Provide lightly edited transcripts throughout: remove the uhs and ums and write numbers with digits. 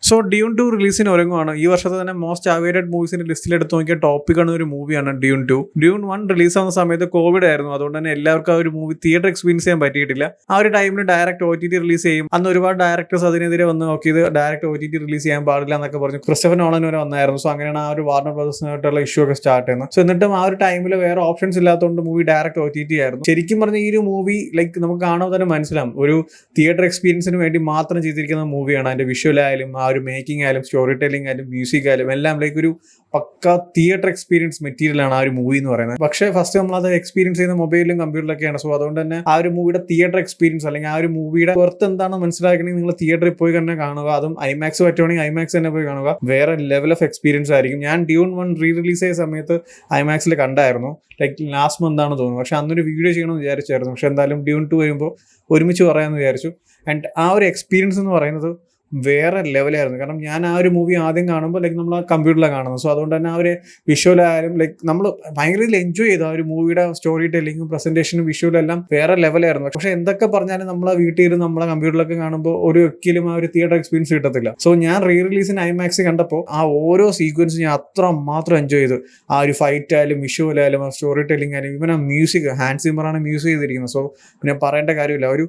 So Dune 2 റിലീസിന് ഒരുങ്ങുവാണ്. ഈ വർഷത്തെ തന്നെ മോസ്റ്റ് അവൈറ്റഡ് മൂവീസിന്റെ ലിസ്റ്റിൽ എടുത്ത് നോക്കിയ ടോപ്പിക്കാണ് ഒരു മൂവിയാണ് ഡ്യൂൺ 2. ഡ്യൂൺ 1 റിലീസ് ആവുന്ന സമയത്ത് കോവിഡ് ആയിരുന്നു. അതുകൊണ്ട് തന്നെ എല്ലാവർക്കും ആ ഒരു മൂവി തിയേറ്റർ എക്സ്പീരിയൻസ് ചെയ്യാൻ പറ്റിയിട്ടില്ല. ആ ഒരു ടൈമിൽ ഡയറക്റ്റ് OTT റിലീസ് ചെയ്യും. അന്ന് ഒരുപാട് ഡയറക്ടേഴ്സ് അതിനെതിരെ വന്ന് നോക്കിയത് ഡയറക്റ്റ് OTT റിലീസ് ചെയ്യാൻ പാടില്ല എന്നൊക്കെ പറഞ്ഞു. ക്രിസ്റ്റഫർ നോളൻ വരെ വന്നായിരുന്നു. സോ അങ്ങനെയാണ് ആ ഒരു വാർണർ ബ്രദേഴ്സിനായിട്ടുള്ള ഇഷ്യൂ ഒക്കെ സ്റ്റാർട്ട് ചെയ്യുന്നത്. സോ എന്നിട്ടും ആ ഒരു ടൈമിൽ വേറെ ഓപ്ഷൻസ് ഇല്ലാത്തതുകൊണ്ട് മൂവി ഡയറക്റ്റ് OTT ആയിരുന്നു. ശരിക്കും പറഞ്ഞ ഈ ഒരു മൂവി ലൈക്ക് നമുക്ക് കാണുമ്പോൾ തന്നെ മനസ്സിലാവും ഒരു തിയേറ്റർ എക്സ്പീരിയൻസിന് വേണ്ടി മാത്രം ചെയ്തിരിക്കുന്ന മൂവിയാണ്. അതിന്റെ വിഷ്വൽ ആയാലും ആ ഒരു മേക്കിംഗ് ആയാലും സ്റ്റോറി ടെല്ലിംഗ് ആയാലും മ്യൂസിക് ആയാലും എല്ലാം ലൈക്ക് ഒരു പക്ക തിയേറ്റർ എക്സ്പീരിയൻസ് മെറ്റീരിയൽ ആണ് ആ ഒരു മൂവി എന്ന് പറയുന്നത്. പക്ഷേ ഫസ്റ്റ് നമ്മളത് എക്സ്പീരിയൻസ് ചെയ്യുന്ന മൊബൈലിലും കമ്പ്യൂട്ടറിലൊക്കെയാണ്. സോ അതുകൊണ്ട് തന്നെ ആ ഒരു മൂവിയുടെ തിയേറ്റർ എക്സ്പീരിയൻസ് അല്ലെങ്കിൽ ആ ഒരു മൂവിയുടെ വെർത്ത് എന്താണെന്ന് മനസ്സിലാക്കണമെങ്കിൽ നിങ്ങൾ തിയേറ്ററിൽ പോയി തന്നെ കാണുക. അതും IMAX പറ്റുവാണെങ്കിൽ IMAX തന്നെ പോയി കാണുക. വേറെ ലെവൽ ഓഫ് എക്സ്പീരിയൻസ് ആയിരിക്കും. ഞാൻ ഡ്യൂൺ 1 റിലീസ് ചെയ്ത സമയത്ത് IMAX കണ്ടായിരുന്നു. ലൈക്ക് ലാസ്റ്റ് മന്ത് ആണെന്ന് തോന്നുന്നു. പക്ഷെ അന്നൊരു വീഡിയോ ചെയ്യണമെന്ന് വിചാരിച്ചായിരുന്നു. പക്ഷെ എന്തായാലും ഡ്യൂൺ 2 വരുമ്പോൾ ഒരുമിച്ച് പറയാമെന്ന് വിചാരിച്ചു. ആൻഡ് ആ ഒരു എക്സ്പീരിയൻസ് എന്ന് പറയുന്നത് വേറെ ലെവലായിരുന്നു. കാരണം ഞാൻ ആ ഒരു മൂവി ആദ്യം കാണുമ്പോൾ ലൈക്ക് നമ്മൾ ആ കമ്പ്യൂട്ടറിലാണ് കാണുന്നത്. സോ അതുകൊണ്ട് തന്നെ ആ ഒരു വിഷ്വലായാലും ലൈക്ക് നമ്മൾ ഭയങ്കര എൻജോയ് ചെയ്തു. ആ ഒരു മൂവിയുടെ സ്റ്റോറി ടെല്ലിങ്ങും പ്രസന്റേഷനും വിഷ്വലും എല്ലാം വേറെ ലെവലായിരുന്നു. പക്ഷെ എന്തൊക്കെ പറഞ്ഞാലും നമ്മളെ വീട്ടിൽ നമ്മളെ കമ്പ്യൂട്ടറിലൊക്കെ കാണുമ്പോൾ ഒരിക്കലും ആ ഒരു തിയേറ്റർ എക്സ്പീരിയൻസ് കിട്ടത്തില്ല. സോ ഞാൻ റിലീസിന് IMAX കണ്ടപ്പോൾ ആ ഓരോ സീക്വൻസും ഞാൻ അത്ര മാത്രം എൻജോയ് ചെയ്തു. ആ ഒരു ഫൈറ്റ് ആയാലും വിഷ്വലായാലും ആ സ്റ്റോറി ടെല്ലിംഗ് ആയാലും ഇവൻ ആ മ്യൂസിക് ഹാൻസ് സിമ്മറാണ് മ്യൂസിക് ചെയ്തിരിക്കുന്നത്. സോ പിന്നെ പറയേണ്ട കാര്യമില്ല. ഒരു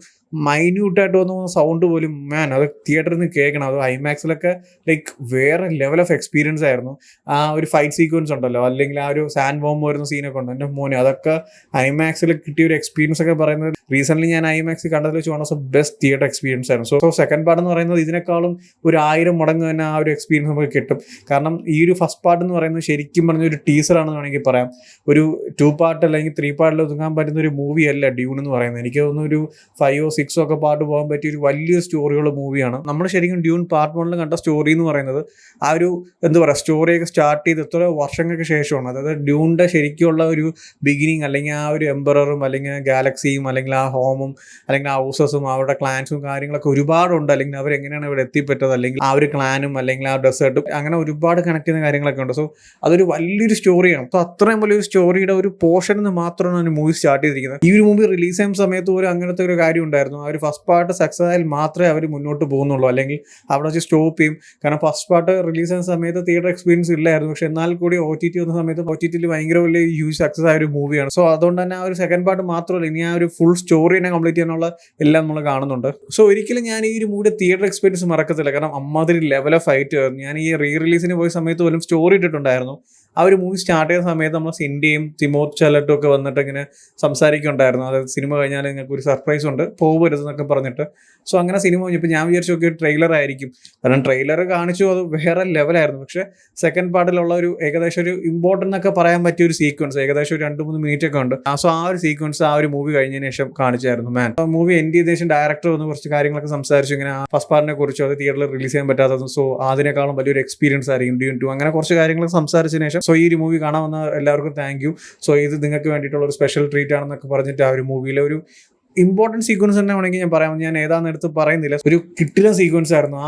മൈന്യൂട്ടായിട്ട് തോന്നുന്ന സൗണ്ട് പോലും അത് തിയേറ്ററിൽ നിന്ന് കേൾക്കണം. അത് IMAX ലൈക്ക് വേറെ ലെവൽ ഓഫ് എക്സ്പീരിയൻസ് ആയിരുന്നു. ആ ഒരു ഫൈറ്റ് സീക്വൻസ് ഉണ്ടല്ലോ, അല്ലെങ്കിൽ ആ ഒരു സാൻഡ് ബോംബ് വരുന്ന സീനൊക്കെ ഉണ്ട്. എൻ്റെ മോനെ അതൊക്കെ IMAX കിട്ടിയ ഒരു എക്സ്പീരിയൻസ് ഒക്കെ പറയുന്നത് റീസെന്റ് ഞാൻ IMAX കണ്ടതിൽ വെച്ച് one of best theatre experience ആയിരുന്നു. സോ സെക്കൻഡ് പാർട്ട് എന്ന് പറയുന്നത് ഇതിനേക്കാളും ഒരു 1000 മടങ്ങ് തന്നെ ആ ഒരു എക്സ്പീരിയൻസ് നമുക്ക് കിട്ടും. കാരണം ഈ ഒരു ഫസ്റ്റ് പാർട്ട് എന്ന് പറയുന്നത് ശരിക്കും പറഞ്ഞ ഒരു ടീസറാണെന്ന് വേണമെങ്കിൽ പറയാം. ഒരു 2 പാർട്ട് അല്ലെങ്കിൽ 3 പാർട്ടിൽ ഒതുങ്ങാൻ പറ്റുന്ന ഒരു മൂവി അല്ല ഡ്യൂൺ എന്ന് പറയുന്നത്. എനിക്ക് തോന്നുന്നു ഒരു 5 or 6 ഒക്കെ പാർട്ട് പോകാൻ പറ്റിയ ഒരു വലിയ സ്റ്റോറിയുള്ള മൂവിയാണ്. നമ്മൾ ശരിക്കും ഡ്യൂൺ പാർട്ട് 1 കണ്ട സ്റ്റോറി എന്ന് പറയുന്നത് ആ ഒരു എന്താ പറയുക സ്റ്റോറിയൊക്കെ സ്റ്റാർട്ട് ചെയ്ത് എത്ര വർഷങ്ങൾക്ക് ശേഷമാണ്. അതായത് ഡ്യൂണിൻ്റെ ശരിക്കുള്ള ഒരു ബിഗിനിങ് അല്ലെങ്കിൽ ആ ഒരു എംബററും അല്ലെങ്കിൽ ഗാലക്സിയും അല്ലെങ്കിൽ ആ ഹോമും അല്ലെങ്കിൽ ആ ഹൗസസും അവരുടെ ക്ലാൻസും കാര്യങ്ങളൊക്കെ ഒരുപാടുണ്ട്. അല്ലെങ്കിൽ അവരെങ്ങനെയാണ് ഇവിടെ എത്തിപ്പെട്ടത്, അല്ലെങ്കിൽ ആ ഒരു ക്ലാനും അല്ലെങ്കിൽ ആ ഡെസേർട്ടും അങ്ങനെ ഒരുപാട് കണക്ട് ചെയ്യുന്ന കാര്യങ്ങളൊക്കെ ഉണ്ട്. സോ അതൊരു വലിയൊരു സ്റ്റോറിയാണ്. അപ്പോൾ അത്രയും വലിയൊരു സ്റ്റോറിയുടെ ഒരു പോർഷൻ എന്ന് മാത്രമാണ് മൂവി സ്റ്റാർട്ട് ചെയ്തിരിക്കുന്നത്. ഈ ഒരു മൂവി റിലീസ് ചെയ്യുന്ന സമയത്ത് ഒരു അങ്ങനത്തെ ഒരു കാര്യം ഉണ്ടായിരുന്നു. ആ ഒരു ഫസ്റ്റ് പാർട്ട് സക്സസ് ആയാൽ മാത്രമേ അവർ മുന്നോട്ട് പോകുന്നുള്ളൂ, അല്ലെങ്കിൽ അവിടെ വെച്ച് സ്റ്റോപ്പ് ചെയ്യും. കാരണം ഫസ്റ്റ് പാർട്ട് റിലീസ് ചെയ്യുന്ന സമയത്ത് തിയേറ്റർ എക്സ്പീരിയൻസ് ഇല്ലായിരുന്നു. പക്ഷെ എന്നാൽ കൂടി OTT വന്ന സമയത്ത് OTT ഭയങ്കര വലിയ ഹ്യൂജ് സക്സസ് ആയ ഒരു മൂവിയാണ്. സോ അതുകൊണ്ട് തന്നെ ആ ഒരു സെക്കൻഡ് പാർട്ട് മാത്രമല്ല, ഇനി ആ ഒരു ഫുൾ സ്റ്റോറി തന്നെ കംപ്ലീറ്റ് ചെയ്യാനുള്ള എല്ലാം നമ്മൾ കാണുന്നുണ്ട്. സോ ഒരിക്കലും ഞാൻ ഈ ഒരു മൂവിയുടെ തിയേറ്റർ എക്സ്പീരിയൻസ് മറക്കത്തില്ല. കാരണം അമ്മാതിരി ലെവൽ ഓഫ് ഫൈറ്റ് ആയിരുന്നു. ഞാൻ ഈ റിലീസിന് പോയ സമയത്ത് പോലും സ്റ്റോറി ഇട്ടിട്ടുണ്ടായിരുന്നു. ആ ഒരു മൂവി സ്റ്റാർട്ട് ചെയ്ത സമയത്ത് നമ്മൾ സിൻഡിയും തിമോത്ത് ചാലറ്റും ഒക്കെ വന്നിട്ട് ഇങ്ങനെ സംസാരിക്കുന്നുണ്ടായിരുന്നു. അതായത് സിനിമ കഴിഞ്ഞാൽ നിങ്ങൾക്ക് ഒരു സർപ്രൈസ് ഉണ്ട്, പോകരുതെന്നൊക്കെ പറഞ്ഞിട്ട്. സോ അങ്ങനെ സിനിമ കഴിഞ്ഞപ്പോൾ ഞാൻ വിചാരിച്ചു നോക്കി ട്രെയിലർ ആയിരിക്കും. കാരണം ട്രെയിലർ കാണിച്ചു, അത് വേറെ ലെവലായിരുന്നു. പക്ഷേ സെക്കൻഡ് പാർട്ടിലുള്ള ഒരു ഏകദേശം ഒരു ഇമ്പോർട്ടൻ്റ് എന്നൊക്കെ പറയാൻ പറ്റിയ ഒരു സീക്വൻസ് ഏകദേശം ഒരു 2-3 മിനിറ്റ് ഒക്കെ ഉണ്ട്. സോ ആ ഒരു സീക്വൻസ് ആ ഒരു മൂവി കഴിഞ്ഞതിന് ശേഷം കാണിച്ചായിരുന്നു. ആ മൂവി എൻഡ് ചെയ്ത ശേഷം ഡയറക്ടർ വന്ന് കുറച്ച് കാര്യങ്ങളൊക്കെ സംസാരിച്ചു. ഇങ്ങനെ ആ ഫസ്റ്റ് പാർട്ടിനെ കുറിച്ച് അത് തിയേറ്ററിൽ റിലീസ് ചെയ്യാൻ പറ്റാത്തതും സോ അതിനേക്കാളും വലിയൊരു എക്സ്പീരിയൻസ് ആയിരിക്കും ഡ്യൂൺ 2 അങ്ങനെ കുറച്ച് കാര്യങ്ങളൊക്കെ സംസാരിച്ചതിന് ശേഷം സോ ഈ ഒരു മൂവി കാണാൻ വന്ന എല്ലാവർക്കും താങ്ക് യു. സോ ഇത് നിങ്ങൾക്ക് വേണ്ടിയിട്ടുള്ള ഒരു സ്പെഷ്യൽ ട്രീറ്റ് ആണെന്നൊക്കെ പറഞ്ഞിട്ട് ആ ഒരു മൂവിയിലെ ഒരു ഇമ്പോർട്ടൻറ്റ് സീക്വൻസ് തന്നെ വേണമെങ്കിൽ ഞാൻ പറയാം. ഞാൻ ഏതാണെന്ന് എടുത്ത് പറയുന്നില്ല. ഒരു കിട്ടിയ സീക്വൻസ് ആയിരുന്നു.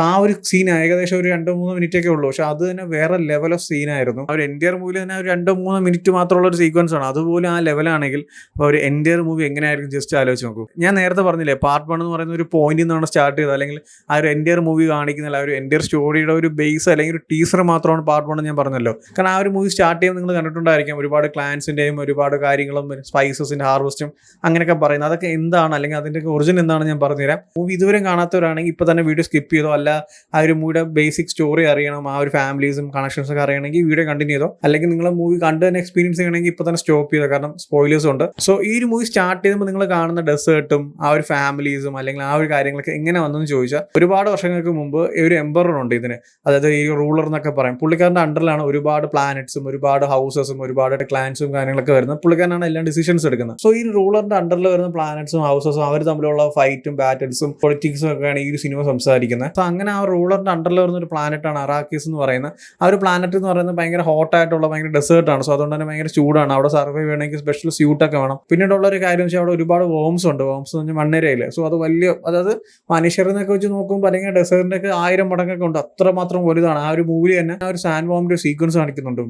ആ ഒരു സീൻ ഏകദേശം ഒരു 2-3 മിനിറ്റ് ഒക്കെ ഉള്ളൂ. പക്ഷെ അത് തന്നെ വേറെ ലെവൽ ഓഫ് സീനായിരുന്നു. ഒരു എൻറ്റിയർ മൂവിയിൽ തന്നെ ഒരു 2-3 മിനിറ്റ് മാത്രമുള്ള ഒരു സീക്വൻസ് ആണ്. അതുപോലെ ആ ലെവലാണെങ്കിൽ ഒരു എൻറ്റിയർ മൂവി എങ്ങനെയായിരിക്കും ജസ്റ്റ് ആലോചിച്ച് നോക്കൂ. ഞാൻ നേരത്തെ പറഞ്ഞില്ലേ പാർട്ട് 1 എന്ന് പറയുന്ന ഒരു പോയിന്റിൽ നിന്നാണ് സ്റ്റാർട്ട് ചെയ്തത്. അല്ലെങ്കിൽ ആ ഒരു എൻറ്റിയർ മൂവി കാണിക്കുന്നില്ല, ആ ഒരു എൻറ്റിയർ സ്റ്റോറിയുടെ ഒരു ബേസ് അല്ലെങ്കിൽ ഒരു ടീസർ മാത്രമാണ് പാർട്ട് 1 ഞാൻ പറഞ്ഞല്ലോ. കാരണം ആ ഒരു മൂവി സ്റ്റാർട്ട് ചെയ്യുമ്പോൾ നിങ്ങൾ കണ്ടിട്ടുണ്ടായിരിക്കാം ഒരുപാട് ക്ലാൻസിൻ്റെയും ഒരുപാട് കാര്യങ്ങളും സ്പൈസസിൻ്റെ ഹാർവസ്റ്റും അങ്ങനെയൊക്കെ പറയുന്നത്. അതൊക്കെ എന്താണ് അല്ലെങ്കിൽ അതിൻ്റെ ഒറിജിൻ എന്താണ് ഞാൻ പറഞ്ഞുതരാം. മൂവി ഇതുവരെ കാണാത്തവരാണെങ്കിൽ ഇപ്പോൾ തന്നെ വീഡിയോ സ്കിപ്പ് ചെയ്തോ, അല്ല ആ ഒരു മൂവിയുടെ ബേസിക് സ്റ്റോറി അറിയണം, ആ ഒരു ഫാമിലീസും കണക്ഷൻസ് ഒക്കെ അറിയണമെങ്കിൽ വീഡിയോ കണ്ടിന്യൂ ചെയ്തോ, അല്ലെങ്കിൽ നിങ്ങൾ മൂവി കണ്ട് തന്നെ എക്സ്പീരിയൻസ് ചെയ്യണമെങ്കിൽ ഇപ്പോൾ തന്നെ സ്റ്റോപ്പ് ചെയ്തോ, കാരണം സ്പോയിലേഴ്സ് ഉണ്ട്. സോ ഈ ഒരു മൂവി സ്റ്റാർട്ട് ചെയ്യുമ്പോൾ നിങ്ങൾ കാണുന്ന ഡെസേർട്ടും ആ ഒരു ഫാമിലീസും അല്ലെങ്കിൽ ആ ഒരു കാര്യങ്ങളൊക്കെ എങ്ങനെ വന്നെന്ന് ചോദിച്ചാൽ ഒരുപാട് വർഷങ്ങൾക്ക് മുമ്പ് ഒരു എംബറർ ഉണ്ട് ഇതിന്, അതായത് ഈ റൂളർ എന്നൊക്കെ പറയും. പുള്ളിക്കാരൻ്റെ അണ്ടറിലാണ് ഒരുപാട് പ്ലാനറ്റ്സും ഒരുപാട് ഹൗസസും ഒരുപാട് ക്ലാൻസും കാര്യങ്ങളൊക്കെ വരുന്നത്. പുള്ളിക്കാരനാണ് എല്ലാം ഡിസിഷൻസ് എടുക്കുന്നത്. സോ ഈ റൂളറിന്റെ അണ്ടറിൽ വരുന്ന പ്ലാനറ്റ്സും ഹൗസസും അവർ തമ്മിലുള്ള ഫൈറ്റും ബാറ്റിൽസും പൊളിറ്റിക്സും ഒക്കെയാണ് ഈ ഒരു സിനിമ സംസാരിക്കുന്നത്. സോ അങ്ങനെ ആ റൂളറിന്റെ അണ്ടറിൽ വരുന്ന ഒരു പ്ലാനറ്റാണ് അറാക്കിസ് എന്ന് പറയുന്നത്. ആ ഒരു പ്ലാനറ്റ് എന്ന് പറയുന്നത് ഭയങ്കര ഹോട്ടായിട്ടുള്ള ഭയങ്കര ഡെസേർട്ടാണ്. സോ അതുകൊണ്ട് തന്നെ ഭയങ്കര ചൂടാണ്. അവിടെ സർവൈവ് ചെയ്യണമെങ്കിൽ സ്പെഷ്യൽ സ്യൂട്ടൊക്കെ വേണം. പിന്നീടുള്ള ഒരു കാര്യം വെച്ചാൽ അവിടെ ഒരുപാട് വോംസ് ഉണ്ട്. വോംസ് എന്ന് പറഞ്ഞാൽ മണ്ണേരയില്ലേ. സോ അത് വലിയ, അതായത് മനുഷ്യരെന്നൊക്കെ വെച്ച് നോക്കുമ്പോൾ അല്ലെങ്കിൽ ഡെസേർട്ടിന്റെ ഒക്കെ 1000 മടങ്ങൊക്കെ ഉണ്ട്. അത്രമാത്രം വലുതാണ്. ആ ഒരു മൂവി തന്നെ ആ ഒരു സാൻഡ് ബോംബിന്റെ സീക്വൻസ് കാണിക്കുന്നുണ്ട്.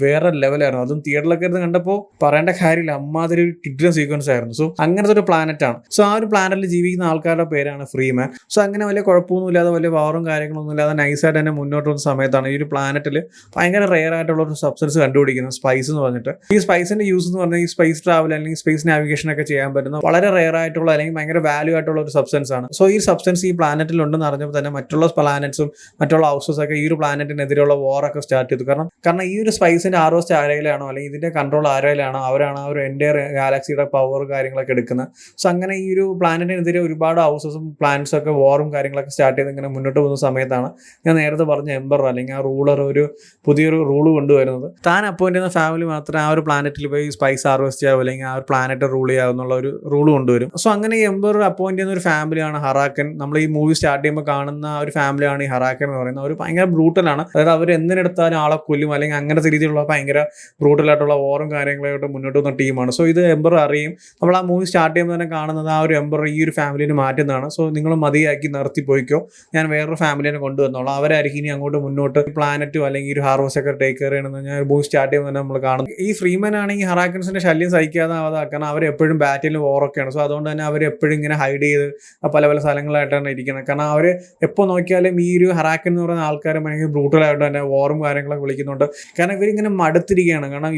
വേറെ ലെവലായിരുന്നു. അതും തിയേറ്ററിലൊക്കെ ഇരുന്ന് കണ്ടപ്പോൾ പറയേണ്ട കാര്യമില്ല, അമ്മാതിരി ഒരു കിഡിലൻ സീക്വൻസ് ആയിരുന്നു. സോ അങ്ങനത്തെ ഒരു പ്ലാനറ്റാണ്. സോ ആ ഒരു പ്ലാനറ്റിൽ ജീവിക്കുന്ന ആൾക്കാരുടെ പേരാണ് ഫ്രീമാൻ. സോ അങ്ങനെ വലിയ കുഴപ്പമൊന്നുമില്ലാതെ വലിയ പവറും കാര്യങ്ങളൊന്നും ഇല്ലാതെ നൈസായിട്ട് തന്നെ മുന്നോട്ട് വന്ന സമയത്താണ് ഈ ഒരു പ്ലാനറ്റിൽ ഭയങ്കര റെയർ ആയിട്ടുള്ള ഒരു സബ്സ്റ്റൻസ് കണ്ടുപിടിക്കുന്നത്, സ്പൈസ് എന്ന് പറഞ്ഞിട്ട്. ഈ സ്പൈസിന്റെ യൂസ് എന്ന് പറഞ്ഞാൽ ഈ സ്പേസ് ട്രാവൽ അല്ലെങ്കിൽ സ്പേസ് നാവിഗേഷൻ ഒക്കെ ചെയ്യാൻ പറ്റുന്ന വളരെ റെയർ ആയിട്ടുള്ള അല്ലെങ്കിൽ ഭയങ്കര വാല്യൂ ആയിട്ടുള്ള ഒരു സബ്സ്റ്റൻസ് ആണ്. സോ ഈ സബ്സ്റ്റൻസ് ഈ പ്ലാനറ്റിൽ ഉണ്ടെന്ന് അറിഞ്ഞപ്പോൾ തന്നെ മറ്റുള്ള പ്ലാനറ്റ്സും മറ്റുള്ള ഹൗസസ് ഒക്കെ ഈ ഒരു പ്ലാനറ്റിനെതിരെയുള്ള വാറൊക്കെ സ്റ്റാർട്ട് ചെയ്തു. കാരണം ഈ ഒരു സ്പൈസിന്റെ ഹാർവെസ്റ്റ് ആരയിലാണോ അല്ലെങ്കിൽ ഇതിന്റെ കൺട്രോൾ ആരയിലാണോ അവരാണ് ആ ഒരു എൻ്റെ ഗാലക്സിയുടെ പവർ കാര്യങ്ങളൊക്കെ എടുക്കുന്നത്. സോ അങ്ങനെ ഈ ഒരു പ്ലാനറ്റിനെതിരെ ഒരുപാട് ഹൗസസും പ്ലാനറ്റ്സും ഒക്കെ വാറും കാര്യങ്ങളൊക്കെ സ്റ്റാർട്ട് ചെയ്ത് ഇങ്ങനെ മുന്നോട്ട് പോകുന്ന സമയത്താണ് ഞാൻ നേരത്തെ പറഞ്ഞ എംബർ അല്ലെങ്കിൽ ആ റൂളർ ഒരു പുതിയൊരു റൂള് കൊണ്ടുവരുന്നത്. താൻ അപ്പോയിന്റ് ചെയ്യുന്ന ഫാമിലി മാത്രമേ ആ ഒരു പ്ലാനറ്റിൽ പോയി സ്പൈസ് ഹാർവെസ്റ്റ് ചെയ്യാവൂ അല്ലെങ്കിൽ ആ ഒരു പ്ലാനറ്റ് റൂൾ ചെയ്യാവുന്നുള്ള ഒരു റൂൾ കൊണ്ടുവരും. സോ അങ്ങനെ ഈ എംബർ അപ്പോയിന്റ് ചെയ്യുന്ന ഒരു ഫാമിലിയാണ് ഹറാക്കൻ. നമ്മൾ ഈ മൂവി സ്റ്റാർട്ട് ചെയ്യുമ്പോൾ കാണുന്ന ഒരു ഫാമിലിയാണ് ഈ ഹറാക്കൻ എന്ന് പറയുന്നത്. അവർ ഭയങ്കര ബ്രൂട്ടലാണ്. അതായത് അവർ എന്തിനെടുത്താലും ആളെ കൊല്ലും അല്ലെങ്കിൽ അങ്ങനത്തെ രീതിയിലുള്ള ഭയങ്കര ബ്രൂട്ടലായിട്ടുള്ള വാറും കാര്യങ്ങളായിട്ട് മുന്നോട്ട് വന്ന ടീമാണ്. സോ ഇത് എംബർ അറിയും. നമ്മൾ ആ മൂവി സ്റ്റാർട്ട് ചെയ്യുമ്പോൾ തന്നെ കാണുന്നത് ആ ഒരു എംബർ ഈ ഒരു ഫാമിലിനെ മാറ്റുന്നതാണ്. സോ നിങ്ങൾ മതിയാക്കി നിർത്തി പോയിക്കോ, ഞാൻ വേറൊരു ഫാമിലിനെ കൊണ്ടുവന്നോളാം, അവരായിരിക്കും ഇനി അങ്ങോട്ട് മുന്നോട്ട് പ്ലാനറ്റും അല്ലെങ്കിൽ ഒരു ഹാർവസ്റ്റ് ഒക്കെ ടേക്ക് കെയർ ചെയ്യണമെന്ന് ഞാൻ മൂവി സ്റ്റാർട്ട് ചെയ്യുമ്പോൾ തന്നെ നമ്മൾ കാണുന്നത്. ഈ ഫ്രീമൻ ആണെങ്കിൽ ഹറാക്കൻസിന്റെ ശല്യം സഹിക്കാതെ കാരണം അവരെപ്പോഴും ബാറ്റിലും വാറൊക്കെയാണ്. സോ അതുകൊണ്ട് തന്നെ അവരെപ്പോഴും ഇങ്ങനെ ഹൈഡ് ചെയ്ത് പല പല സ്ഥലങ്ങളായിട്ടാണ് ഇരിക്കുന്നത്. കാരണം അവർ എപ്പോൾ നോക്കിയാലും ഈ ഒരു ഹറാക്കൻ എന്ന് പറയുന്ന ആൾക്കാരും ഭയങ്കര ബ്രൂട്ടലായിട്ട് തന്നെ വാറും കാര്യങ്ങളൊക്കെ വിളിക്കുന്നുണ്ട്. കാരണം ഇവരിങ്ങനെ മടുത്തിരിക്കുകയാണ്. കാരണം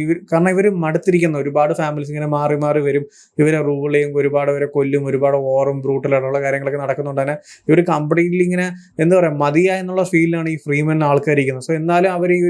ഇവർ മടുത്തിരിക്കുന്ന ഒരുപാട് ഫാമിലീസ് ഇങ്ങനെ മാറി മാറി വരും, ഇവരെ റൂൾ ചെയ്യും, ഒരുപാട് ഇവരെ കൊല്ലും, ഒരുപാട് വാറും ബ്രൂട്ടലായിട്ടുള്ള കാര്യങ്ങളൊക്കെ നടക്കുന്നുണ്ട് തന്നെ ഇവർ കംപ്ലീറ്റ്ലി ഇങ്ങനെ എന്താ പറയുക മതിയായ എന്നുള്ള ഫീലിലാണ് ഈ ഫ്രീമൻ ആൾക്കാർ ഇരിക്കുന്നത്. സോ എന്നാലും അവർ ഈ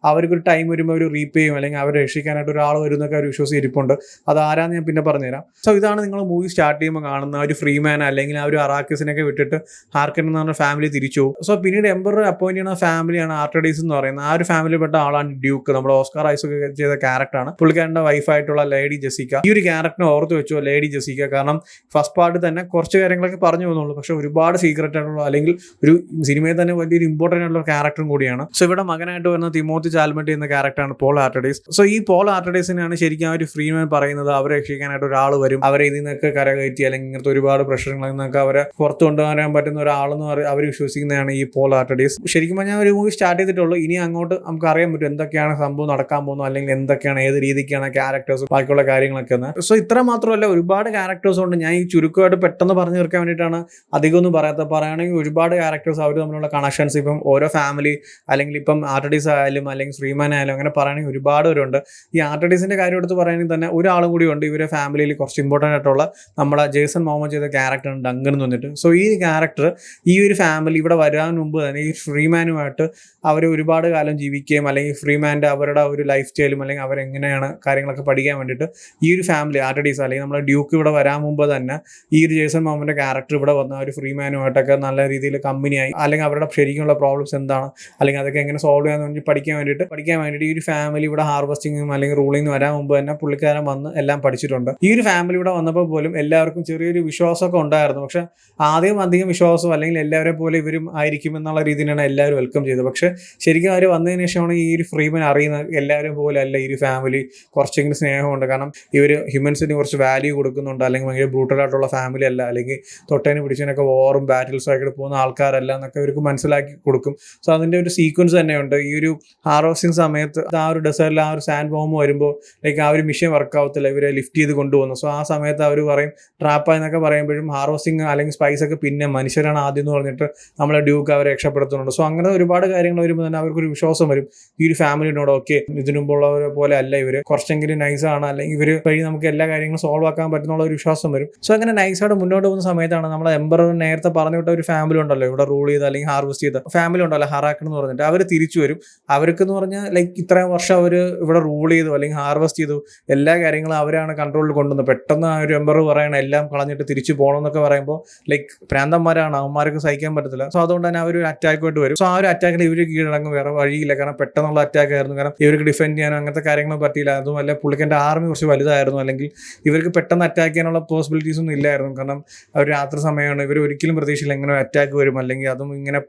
അവർക്കൊരു ടൈം വരുമ്പോൾ അവർ റീപ്പ് ചെയ്യും അല്ലെങ്കിൽ അവരെ രക്ഷിക്കാനായിട്ട് ഒരാൾ വരുന്നൊക്കെ അവർ വിശ്വസിച്ച് ഇരിപ്പുണ്ട്. അത് ആരാന്ന് ഞാൻ പിന്നെ പറഞ്ഞുതരാം. സോ ഇതാണ് നിങ്ങൾ മൂവി സ്റ്റാർട്ട് ചെയ്യുമ്പോൾ കാണുന്ന ഒരു ഫ്രീമാൻ അല്ലെങ്കിൽ ആ ഒരു അറാക്കിസിനൊക്കെ വിട്ടിട്ട് ഹാർക്കൻ എന്ന് പറഞ്ഞ ഫാമിലി തിരിച്ചു പോകും. സോ പിന്നീട് എംബർ അപ്പോയിന്റ് ചെയ്യുന്ന ഫാമിലിയാണ് ആർട്ടഡീസ് എന്ന് പറയുന്നത്. ആ ഒരു ഫാമിലിപ്പെട്ട ആളാണ് ഡ്യൂക്ക്. നമ്മുടെ ഓസ്കാർ ഐസക് ചെയ്ത ക്യാരക്ടറാണ്. പുള്ളിക്കാരൻ്റെ വൈഫായിട്ടുള്ള ലേഡി ജെസിക്ക. ഈ ഒരു ക്യാരക്ടറിനെ ഓർത്ത് വെച്ചോ, ലേഡി ജെസിക്ക. കാരണം ഫസ്റ്റ് പാർട്ട് തന്നെ കുറച്ച് കാര്യങ്ങളൊക്കെ പറഞ്ഞു പോകുന്നുള്ളൂ, പക്ഷെ ഒരുപാട് സീക്രറ്റ് ആയിട്ടുള്ള അല്ലെങ്കിൽ ഒരു സിനിമയിൽ തന്നെ വലിയൊരു ഇമ്പോർട്ടൻ്റ് ആയിട്ടുള്ള ക്യാരക്ടറും കൂടിയാണ്. സോ ഇവിടെ മകനായിട്ട് വരുന്ന തിമോത്തി ചാൽമറ്റി എന്ന ക്യാരക്ടറാണ് പോൾ ആർട്ടഡീസ്. സോ ഈ പോൾ ആർട്ടഡീസിനാണ് ശരിക്കും ആ ഒരു ഫ്രീമാൻ പറയുന്നത് അവരെ രക്ഷിക്കാനായിട്ട് ഒരാൾ വരും, അവരെ ഇതിൽ നിന്നൊക്കെ കരകയറ്റി അല്ലെങ്കിൽ ഇങ്ങനത്തെ ഒരുപാട് പ്രഷറുകളിൽ നിന്നൊക്കെ അവരെ പുറത്തു കൊണ്ടുവരാൻ പറ്റുന്ന ഒരാളെന്ന് അവർ വിശ്വസിക്കുന്നതാണ് ഈ പോൾ ആർട്ടഡീസ്. ശരിക്കും പറഞ്ഞാൽ ഒരു മൂവി സ്റ്റാർട്ട് ചെയ്തിട്ടുള്ളൂ. ഇനി അങ്ങോട്ട് നമുക്ക് അറിയാൻ പറ്റും എന്തൊക്കെയാണ് സംഭവം നടക്കാൻ പോകുന്നത് അല്ലെങ്കിൽ എന്തൊക്കെയാണ് ഏത് രീതിക്കാണ് ക്യാരക്ടേഴ്സ് ബാക്കിയുള്ള കാര്യങ്ങളൊക്കെ. സോ ഇത്ര മാത്രമല്ല, ഒരുപാട് ക്യാരക്ടേഴ്സ് ഉണ്ട്. ഞാൻ ഈ ചുരുക്കമായിട്ട് പെട്ടെന്ന് പറഞ്ഞു തീർക്കാൻ വേണ്ടിയിട്ടാണ് അധികമൊന്നും പറയുകയാണെങ്കിൽ ഒരുപാട് ക്യാരക്ടേഴ്സ് അവർ തമ്മിലുള്ള കണക്ഷൻസ് ഇപ്പം ഓരോ ഫാമിലി അല്ലെങ്കിൽ ഇപ്പം ആർട്ടഡീസ് ആയാലും അല്ലെങ്കിൽ ഫ്രീമാൻ ആയാലും അങ്ങനെ പറയുകയാണെങ്കിൽ ഒരുപാട് പേരുണ്ട്. ഈ ആർട്ടഡീസിന്റെ കാര്യം എടുത്ത് പറയുകയാണെങ്കിൽ തന്നെ ഒരാളും കൂടി ഉണ്ട് ഇവരെ ഫാമിലിയിൽ കുറച്ച് ഇമ്പോർട്ടൻ്റ് ആയിട്ടുള്ള നമ്മളെ ജേസൺ മോഹമ്മദ് ചെയ്ത ക്യാരക്ടറാണ് ഡങ്കൻ എന്ന് വന്നിട്ട്. സോ ഈ ക്യാരക്ടർ ഈ ഒരു ഫാമിലി ഇവിടെ വരാൻ മുമ്പ് തന്നെ ഈ ഫ്രീമാനുമായിട്ട് അവർ ഒരുപാട് കാലം ജീവിക്കുകയും അല്ലെങ്കിൽ ഫ്രീമാൻ്റെ അവരുടെ ഒരു ലൈഫ് സ്റ്റൈലും അല്ലെങ്കിൽ അവരെങ്ങനെയാണ് കാര്യങ്ങളൊക്കെ പഠിക്കാൻ വേണ്ടിയിട്ട് ഈ ഒരു ഫാമിലി ആർട്ടഡീസ് അല്ലെങ്കിൽ നമ്മുടെ ഡ്യൂക്ക് ഇവിടെ വരാൻ മുമ്പ് തന്നെ ഈ ഒരു ജേസൺ മോഹമ്മദിന്റെ ക്യാരക്ടർ ഇവിടെ വന്ന ഒരു ഫ്രീമാനുമായിട്ടൊക്കെ നല്ല രീതിയിൽ കമ്പനിയായി അല്ലെങ്കിൽ അവരുടെ ശരിക്കുള്ള പ്രോബ്ലംസ് എന്താണ് അല്ലെങ്കിൽ അതൊക്കെ എങ്ങനെ സോൾവ് ചെയ്യാന്ന് പഠിക്കാൻ വേണ്ടിയിട്ട് ഈ ഒരു ഫാമിലി ഇവിടെ ഹാർവെസ്റ്റിങ്ങും അല്ലെങ്കിൽ റൂളിംഗ് വരാൻ മുമ്പ് തന്നെ പുള്ളിക്കാരൻ വന്ന് എല്ലാം പഠിച്ചിട്ടുണ്ട്. ഈ ഒരു ഫാമിലി ഇവിടെ വന്നപ്പോൾ പോലും എല്ലാവർക്കും ചെറിയൊരു വിശ്വാസമൊക്കെ ഉണ്ടായിരുന്നു. പക്ഷെ ആദ്യം അധികം വിശ്വാസം അല്ലെങ്കിൽ എല്ലാവരെ പോലെ ഇവരും ആയിരിക്കും എന്നുള്ള രീതിയിലാണ് എല്ലാവരും വെൽക്കം ചെയ്തത്. പക്ഷെ ശരിക്കും അവർ വന്നതിന് ശേഷമാണ് ഈ ഒരു ഫ്രീമാൻ അറിയുന്നത് എല്ലാവരും പോലെ അല്ല ഈ ഒരു ഫാമിലി, കുറച്ചെങ്കിലും സ്നേഹമുണ്ട്. കാരണം ഇവർ ഹ്യൂമൻസിന് കുറച്ച് വാല്യൂ കൊടുക്കുന്നുണ്ട് അല്ലെങ്കിൽ ഭയങ്കര ബ്രൂട്ടലായിട്ടുള്ള ഫാമിലി അല്ല അല്ലെങ്കിൽ തൊട്ടേനെ പിടിച്ചതിനൊക്കെ വാറും ബാറ്റിൽസും ആയിട്ട് പോകുന്ന ആൾക്കാരല്ല എന്നൊക്കെ ഇവർക്ക് മനസ്സിലാക്കി കൊടുക്കും. സോ അതിൻ്റെ ഒരു സീക്വൻസ് തന്നെയുണ്ട്. ഈ ഒരു ഹാർവെസ്റ്റിംഗ് സമയത്ത് ആ ഒരു ഡെസേർട്ടിൽ ആ ഒരു സാൻഡ് ബോംബ് വരുമ്പോൾ ലൈക്ക് ആ ഒരു മിഷൻ വർക്ക് ആവത്തില്ല, ഇവരെ ലിഫ്റ്റ് ചെയ്ത് കൊണ്ടുപോകുന്നു. സോ ആ സമയത്ത് അവർ പറയും ട്രാപ്പായി എന്നൊക്കെ പറയുമ്പോഴും ഹാർവെസ്റ്റിംഗ് അല്ലെങ്കിൽ സ്പൈസ് ഒക്കെ പിന്നെ മനുഷ്യരാണ് ആദ്യം എന്ന് പറഞ്ഞിട്ട് നമ്മളെ ഡ്യൂക്ക് അവരെ രക്ഷപ്പെടുത്തുന്നുണ്ട്. സോ അങ്ങനെ ഒരുപാട് കാര്യങ്ങൾ വരുമ്പോൾ തന്നെ അവർക്കൊരു വിശ്വാസം വരും ഈ ഒരു ഫാമിലിനോട്. ഓക്കെ, ഇതിനു മുമ്പുള്ളവരെ പോലെ അല്ല ഇവർ, കുറച്ചെങ്കിലും നൈസാണ് അല്ലെങ്കിൽ ഇവർ വഴി നമുക്ക് എല്ലാ കാര്യങ്ങളും സോൾവ് ആക്കാൻ പറ്റുന്നുള്ള ഒരു വിശ്വാസം വരും. സോ അങ്ങനെ നൈസായിട്ട് മുന്നോട്ട് പോകുന്ന സമയത്താണ് നമ്മളെ എംബർ നേരത്തെ പറഞ്ഞു വിട്ട ഒരു ഫാമിലി ഉണ്ടല്ലോ ഇവിടെ റൂൾ ചെയ്ത് അല്ലെങ്കിൽ ഹാർവെസ്റ്റ് ചെയ്ത ഫാമിലി ഉണ്ടല്ലോ ഹറാക്കൻ എന്ന് പറഞ്ഞിട്ട്, അവർ തിരിച്ചു വരും. അവർക്ക് എന്ന് പറഞ്ഞാൽ ലൈക്ക് ഇത്രയും വർഷം അവർ ഇവിടെ റൂൾ ചെയ്തു അല്ലെങ്കിൽ ഹാർവെസ്റ്റ് ചെയ്തു, എല്ലാ കാര്യങ്ങളും അവരാണ് കൺട്രോളിൽ കൊണ്ടുവന്നത്. പെട്ടെന്ന് ആ ഒരു എംബർ പറയണം എല്ലാം കളഞ്ഞിട്ട് തിരിച്ചു പോകണം എന്നൊക്കെ പറയുമ്പോൾ ലൈക്ക് പ്രാന്തന്മാരാണ്, അവന്മാർക്ക് സഹിക്കാൻ പറ്റത്തില്ല. സോ അതുകൊണ്ട് തന്നെ അവർ ഒരു അറ്റാക്കുമായിട്ട് വരും. സോ ആ ഒരു അറ്റാക്കിൽ ഇവർ കീഴടങ്ങും, വേറെ വഴിയില്ല. കാരണം പെട്ടെന്നുള്ള അറ്റാക്ക് ആയിരുന്നു. കാരണം ഇവർക്ക് ഡിഫെൻഡ് ചെയ്യാനോ അങ്ങനത്തെ കാര്യങ്ങളും പറ്റിയില്ല. അതുമല്ല പുള്ളിക്കൻ്റെ ആർമി കുറച്ച് വലുതായിരുന്നു, അല്ലെങ്കിൽ ഇവർക്ക് പെട്ടെന്ന് അറ്റാക്ക് ചെയ്യാനുള്ള പോസിബിലിറ്റീസ് ഒന്നും ഇല്ലായിരുന്നു. കാരണം അവർ രാത്രി സമയമാണ്, ഇവർ ഒരിക്കലും പ്രതീക്ഷയില്ല എങ്ങനെ അറ്റാക്ക് വരും അല്ലെങ്കിൽ അതും ഇങ്ങനെ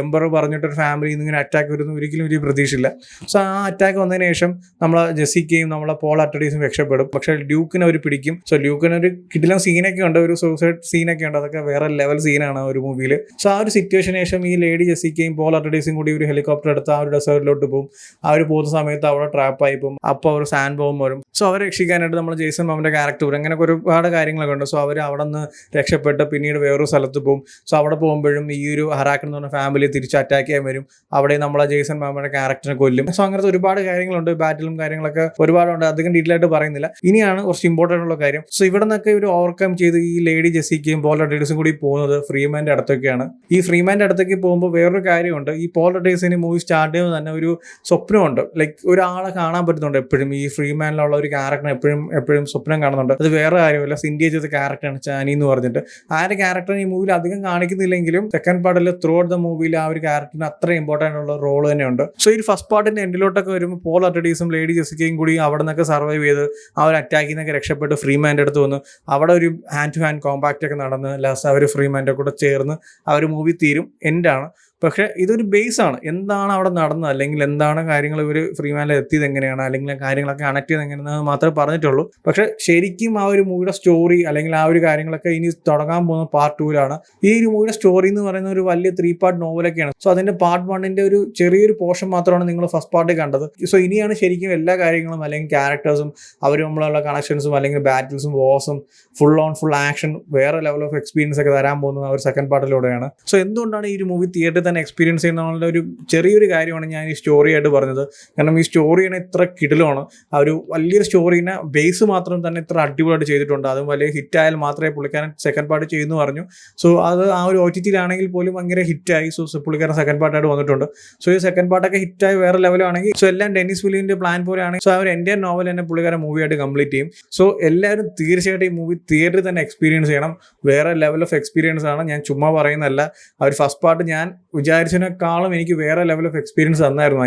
എംബർ പറഞ്ഞിട്ടൊരു ഫാമിലിയിൽ നിന്ന് ഇങ്ങനെ അറ്റാക്ക് വരുന്നു ഒരിക്കലും ഒരു പ്രതീക്ഷയില്ല. സോ ആ അറ്റാക്ക് വന്നതിന് ശേഷം നമ്മളെ ജെസിക്കയും നമ്മളെ പോൾ അട്ടഡീസും രക്ഷപ്പെടും. പക്ഷേ ഡ്യൂക്കിനെ അവർ പിടിക്കും. സോ ഡ്യൂക്കിന് ഒരു കിടിലം സീനൊക്കെ ഉണ്ട്, ഒരു സൂസൈഡ് സീനൊക്കെ ഉണ്ട്, അതൊക്കെ വേറെ ലെവൽ സീനാണ് ആ ഒരു മൂവിയിൽ. സോ ആ ഒരു സിറ്റുവേഷന് ശേഷം ഈ ലേഡി ജെസിക്കയും പോൾ അട്ടഡീസും കൂടി ഒരു ഹെലികോപ്റ്റർ എടുത്ത് ആ ഒരു ഡെസേർട്ടിലോട്ട് പോകും. അവർ പോകുന്ന സമയത്ത് അവിടെ ട്രാപ്പായി പോകും. അപ്പോൾ അവർ സാൻഡ് ബോംബ് വരും. സോ അവരെ രക്ഷിക്കാനായിട്ട് നമ്മൾ ജേസൺ മോമോന്റെ ക്യാരക്ടർ വരും. അങ്ങനെ ഒരുപാട് കാര്യങ്ങളൊക്കെ ഉണ്ട്. സോ അവർ അവിടെ നിന്ന് രക്ഷപ്പെട്ട് പിന്നീട് വേറൊരു സ്ഥലത്ത് പോകും. സോ അവിടെ പോകുമ്പോഴും ഈ ഒരു ഹറാക്കൻ എന്ന് പറഞ്ഞ ഫാമിലി തിരിച്ച് അറ്റാക്ക് ചെയ്യാൻ വരും. അവിടെ നമ്മളെ ജേസൺ മോമോന്റെ ക്യാരക്ടറിനെ കൊല്ലും. സോ അങ്ങനത്തെ ഒരുപാട് കാര്യങ്ങളുണ്ട്, ബാറ്റിലും കാര്യങ്ങളൊക്കെ ഒരുപാടുണ്ട്, അധികം ഡീറ്റെയിൽ ആയിട്ട് പറയുന്നില്ല. ഇനിയാണ് കുറച്ച് ഇമ്പോർട്ടൻ്റ് ഉള്ള കാര്യം. സോ ഇവിടെ നിന്നൊക്കെ ഒരു ഓവർകം ചെയ്ത് ഈ ലേഡി ജെസിക്കയും പോൾ അട്ടഡീസും കൂടി പോകുന്നത് ഫ്രീമാൻ്റെ അടുത്തൊക്കെയാണ്. ഈ ഫ്രീമാൻ്റെ അടുത്തേക്ക് പോകുമ്പോൾ വേറൊരു കാര്യമുണ്ട്. ഈ പോൾ അട്ടഡീസിന് മൂവി സ്റ്റാർട്ട് ചെയ്യുമ്പോൾ തന്നെ ഒരു സ്വപ്നമുണ്ട്, ലൈക്ക് ഒരാളെ കാണാൻ പറ്റുന്നുണ്ട് എപ്പോഴും. ഈ ഫ്രീമാനിലുള്ള ഒരു ക്യാരക്ടറിനെ എപ്പോഴും സ്വപ്നം കാണുന്നുണ്ട്. അത് വേറെ കാര്യമല്ല, സിൻഡിയ ചെയ്ത ക്യാരക്ടറാണ് ചാനി എന്ന് പറഞ്ഞിട്ട്. ആ ഒരു ക്യാരക്ടർ ഈ മൂവിയിൽ അധികം കാണിക്കുന്നില്ലെങ്കിലും സെക്കൻഡ് പാർട്ടിൽ ത്രൂ ഔട്ട് ദ മൂവിയിൽ ആ ഒരു ക്യാരക്ടറിന് അത്ര ഇമ്പോർട്ടൻ്റ് ഉള്ള റോൾ തന്നെയുണ്ട്. സോ ഈ ഫസ്റ്റ് പാർട്ടിന്റെ എൻഡിലോട്ടൊക്കെ വരുമ്പോൾ പോൾ അട്ടഡീസും ലേഡി ജെസിക്കയും കൂടി അവിടെ നിന്നൊക്കെ സർവൈവ് ചെയ്ത് ആ ഒരു അറ്റാക്കിൽ നിന്നൊക്കെ രക്ഷപ്പെട്ട് ഫ്രീമാൻ്റെ അടുത്ത് വന്ന് അവിടെ ഒരു ഹാൻഡ് ടു ഹാൻഡ് കോമ്പാക്റ്റ് ഒക്കെ നടന്ന് ലാസ്റ്റ് അവർ ഫ്രീമാൻ്റെ കൂടെ ചേർന്ന് ആ ഒരു മൂവി തീരും, എൻഡാണ്. പക്ഷേ ഇതൊരു ബേസാണ്, എന്താണ് അവിടെ നടന്നത് അല്ലെങ്കിൽ എന്താണ് കാര്യങ്ങൾ ഇവർ ഫ്രീമാനിൽ എത്തിയത് എങ്ങനെയാണ് അല്ലെങ്കിൽ കാര്യങ്ങളൊക്കെ കണക്ട് ചെയ്ത് എങ്ങനെയാണെന്ന് മാത്രമേ പറഞ്ഞിട്ടുള്ളൂ. പക്ഷേ ശരിക്കും ആ ഒരു മൂവിയുടെ സ്റ്റോറി അല്ലെങ്കിൽ ആ ഒരു കാര്യങ്ങളൊക്കെ ഇനി തുടങ്ങാൻ പോകുന്ന പാർട്ട് 2-ലാണ്. ഈ ഒരു മൂവിയുടെ സ്റ്റോറി എന്ന് പറയുന്ന ഒരു വലിയ 3 പാർട്ട് നോവലൊക്കെയാണ്. സോ അതിൻ്റെ പാർട്ട് 1ന്റെ ഒരു ചെറിയൊരു പോർഷൻ മാത്രമാണ് നിങ്ങൾ ഫസ്റ്റ് പാർട്ടിൽ കണ്ടത്. സോ ഇനിയാണ് ശരിക്കും എല്ലാ കാര്യങ്ങളും അല്ലെങ്കിൽ ക്യാരക്ടേഴ്സും അവർ നമ്മളുള്ള കണക്ഷൻസും അല്ലെങ്കിൽ ബാറ്റിൽസും വാസും ഫുൾ ആക്ഷൻ വേറെ ലെവൽ ഓഫ് എക്സ്പീരിയൻസ് ഒക്കെ തരാൻ പോകുന്നത് ആ ഒരു സെക്കൻഡ് പാർട്ടിലൂടെയാണ്. സോ എന്തുകൊണ്ടാണ് ഈ ഒരു മൂവി തിയേറ്ററിൽ എക്സ്പീരിയൻസ് ചെയ്യുന്ന ഒരു ചെറിയൊരു കാര്യമാണ് ഞാൻ ഈ സ്റ്റോറി ആയിട്ട് പറഞ്ഞത്. കാരണം ഈ സ്റ്റോറിനെ ഇത്ര കിടിലമാണ്. ആ ഒരു വലിയൊരു സ്റ്റോറിനെ ബേസ് മാത്രം തന്നെ ഇത്ര അടിപൊളിയായിട്ട് ചെയ്തിട്ടുണ്ട്. അതും വലിയ ഹിറ്റായാൽ മാത്രമേ പുള്ളിക്കാരൻ സെക്കൻഡ് പാർട്ട് ചെയ്യുന്നു പറഞ്ഞു. സോ അത് ആ ഒരു OTT-ലാണെങ്കിൽ പോലും ഭയങ്കര ഹിറ്റായി. സോ പുള്ളിക്കാരൻ സെക്കൻഡ് പാർട്ടായിട്ട് വന്നിട്ടുണ്ട്. സോ ഈ സെക്കൻഡ് പാർട്ടൊക്കെ ഹിറ്റായി വേറെ ലെവലാണെങ്കിൽ സോ എല്ലാം ഡെന്നിസ് വില്ലിയൻ്റെ പ്ലാൻ പോലെയാണെങ്കിൽ സോ ആ ഒരു എൻ്റെ നോവൽ തന്നെ പുള്ളിക്കാരൻ മൂവിയായിട്ട് കംപ്ലീറ്റ് ചെയ്യും. സോ എല്ലാവരും തീർച്ചയായിട്ടും ഈ മൂവി തിയേറ്ററിൽ തന്നെ എക്സ്പീരിയൻസ് ചെയ്യണം. വേറെ ലെവൽ ഓഫ് എക്സ്പീരിയൻസ് ആണ്, ഞാൻ ചുമ്മാ പറയുന്നതല്ല. ആ ഒരു ഫസ്റ്റ് പാർട്ട് ഞാൻ വിചാരിച്ചതിനേക്കാളും എനിക്ക് വേറെ ലെവൽ ഓഫ് എക്സ്പീരിയൻസ് തന്നായിരുന്നു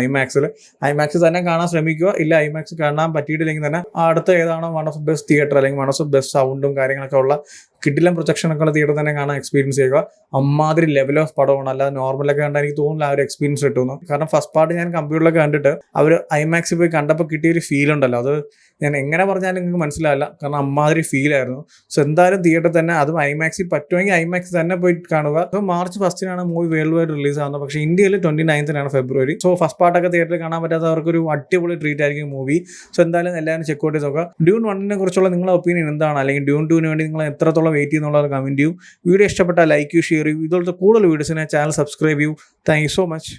ഐമാക്സിൽ തന്നെ കാണാൻ ശ്രമിക്കുക. ഇല്ല ഐമാക്സ് കാണാൻ പറ്റിയിട്ടില്ലെങ്കിൽ തന്നെ അടുത്ത ഏതാണോ വൺ ഓഫ് ബെസ്റ്റ് തിയേറ്റർ അല്ലെങ്കിൽ വൺ ഓഫ് ബെസ്റ്റ് സൗണ്ടും കാര്യങ്ങളൊക്കെ ഉള്ള കിടിലം പ്രൊജക്ഷനൊക്കെ ഉള്ള തിയേറ്റർ തന്നെ കാണാൻ എക്സ്പീരിയൻസ് ചെയ്യുക. അമ്മാതിരി ലെവൽ ഓഫ് പടമാണ്, അല്ലാതെ നോർമലൊക്കെ കണ്ടാൽ എനിക്ക് തോന്നുന്നില്ല ആ ഒരു എക്സ്പീരിയൻസ് കിട്ടുന്നു. കാരണം ഫസ്റ്റ് പാർട്ട് ഞാൻ കമ്പ്യൂട്ടറിലൊക്കെ കണ്ടിട്ട് അവർ ഐമാക്സിൽ പോയി കണ്ടപ്പോൾ കിട്ടിയൊരു ഫീൽ ഉണ്ടല്ലോ, അത് ഞാൻ എങ്ങനെ പറഞ്ഞാലും നിങ്ങൾക്ക് മനസ്സിലാവില്ല. കാരണം അമ്മാതിരി ഫീലായിരുന്നു. സോ എന്തായാലും തിയേറ്ററിൽ തന്നെ, അതും ഐമാക്സിൽ പറ്റുമെങ്കിൽ ഐമാക്സ് തന്നെ പോയി കാണുക. അപ്പോൾ March 1 movie world wide release ആവുന്നത്. പക്ഷേ ഇന്ത്യയിൽ 29 ഫെബ്രുവരി. സോ ഫസ്റ്റ് പാർട്ടൊക്കെ തിയേറ്ററിൽ കാണാൻ പറ്റാത്തവർക്ക് ഒരു അടിപൊളി ട്രീറ്റ് ആയിരിക്കും മൂവി. സോ എന്തായാലും എല്ലാവരും ചെക്കൗട്ട് ചെയ്ത് നോക്കുക. ഡ്യൂൺ 1 കുറിച്ചുള്ള നിങ്ങളുടെ ഒപ്പീനിയൻ എന്താണ്, അല്ലെങ്കിൽ ഡ്യൂൺ 2 വേണ്ടി നിങ്ങൾ എത്രത്തോളം വെയിറ്റ് ചെയ്യുന്നുള്ളത് കമൻറ്റ് ചെയ്യൂ. വീഡിയോ ഇഷ്ടപ്പെട്ടാൽ ലൈക്ക് ചെയ്യൂ, ഷെയർ ചെയ്യൂ. ഇതുപോലത്തെ കൂടുതൽ വീഡിയോസിനെ ചാനൽ സബ്സ്ക്രൈബ് ചെയ്യൂ. Thank you so much.